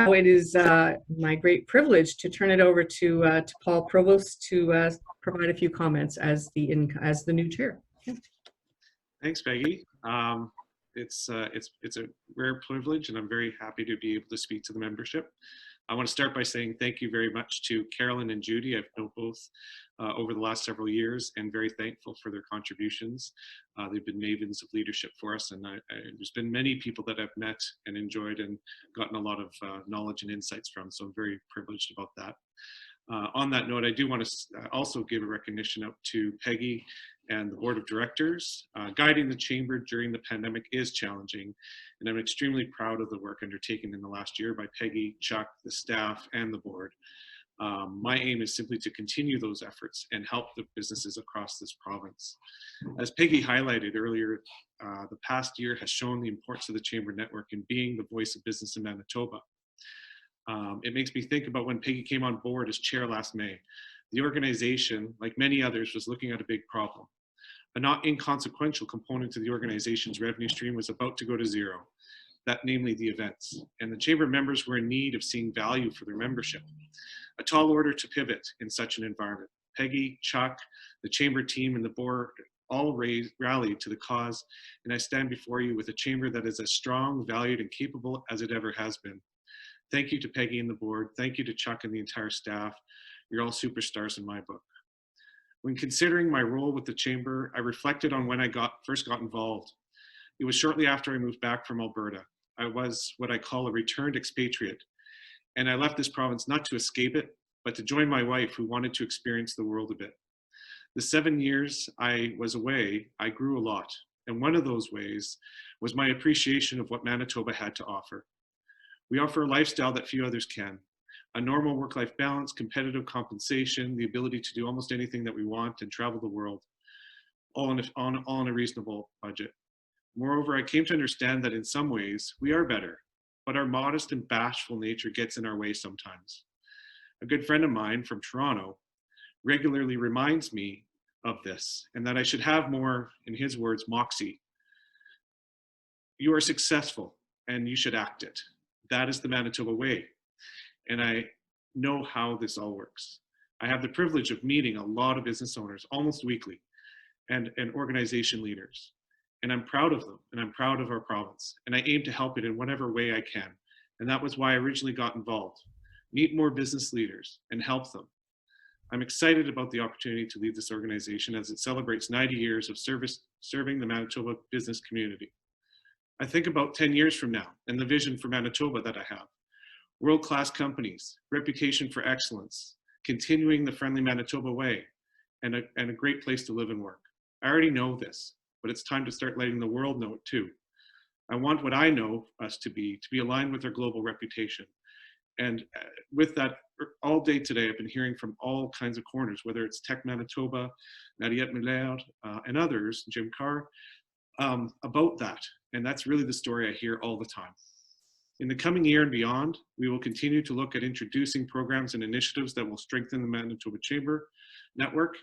now it is my great privilege to turn it over to Paul Provost to provide a few comments as the new chair. Thanks, Peggy. It's a rare privilege, and I'm very happy to be able to speak to the membership. I want to start by saying thank you very much to Carolyn and Judy. I've known both over the last several years, and very thankful for their contributions. They've been mavens of leadership for us, and there's been many people that I've met and enjoyed and gotten a lot of knowledge and insights from, so I'm very privileged about that. On that note, I do want to also give a recognition out to Peggy and the board of directors. Guiding the chamber during the pandemic is challenging, and I'm extremely proud of the work undertaken in the last year by Peggy, Chuck, the staff, and the board. My aim is simply to continue those efforts and help the businesses across this province. As Peggy highlighted earlier, the past year has shown the importance of the chamber network in being the voice of business in Manitoba. It makes me think about when Peggy came on board as chair last May. The organization, like many others, was looking at a big problem. A not inconsequential component to the organization's revenue stream was about to go to zero, that namely the events. And the chamber members were in need of seeing value for their membership. A tall order to pivot in such an environment. Peggy, Chuck, the chamber team, and the board all rallied to the cause, and I stand before you with a chamber that is as strong, valued, and capable as it ever has been. Thank you to Peggy and the board. Thank you to Chuck and the entire staff. You're all superstars in my book. When considering my role with the chamber, I reflected on when I first got involved. It was shortly after I moved back from Alberta. I was what I call a returned expatriate, and I left this province not to escape it, but to join my wife, who wanted to experience the world a bit. The 7 years I was away, I grew a lot, and one of those ways was my appreciation of what Manitoba had to offer. We offer a lifestyle that few others can. A normal work-life balance, competitive compensation, the ability to do almost anything that we want and travel the world, all in a reasonable budget. Moreover, I came to understand that in some ways we are better, but our modest and bashful nature gets in our way sometimes. A good friend of mine from Toronto regularly reminds me of this, and that I should have more, in his words, moxie. You are successful and you should act it. That is the Manitoba way. And I know how this all works. I have the privilege of meeting a lot of business owners almost weekly and organization leaders. And I'm proud of them, and I'm proud of our province. And I aim to help it in whatever way I can. And that was why I originally got involved. Meet more business leaders and help them. I'm excited about the opportunity to lead this organization as it celebrates 90 years of serving the Manitoba business community. I think about 10 years from now and the vision for Manitoba that I have. World-class companies, reputation for excellence, continuing the friendly Manitoba way, and a great place to live and work. I already know this, but it's time to start letting the world know it too. I want what I know us to be aligned with our global reputation. And with that, all day today, I've been hearing from all kinds of corners, whether it's Tech Manitoba, Mariette Millard, and others, Jim Carr, about that. And that's really the story I hear all the time. In the coming year and beyond, we will continue to look at introducing programs and initiatives that will strengthen the Manitoba Chamber network,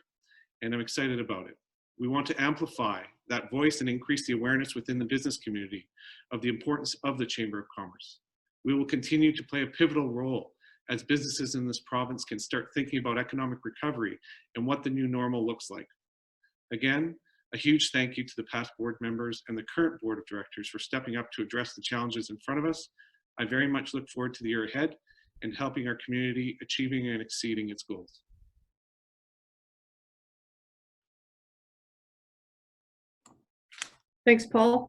and I'm excited about it. We want to amplify that voice and increase the awareness within the business community of the importance of the Chamber of Commerce. We will continue to play a pivotal role as businesses in this province can start thinking about economic recovery and what the new normal looks like. Again, a huge thank you to the past board members and the current board of directors for stepping up to address the challenges in front of us. I very much look forward to the year ahead and helping our community achieving and exceeding its goals. Thanks, Paul.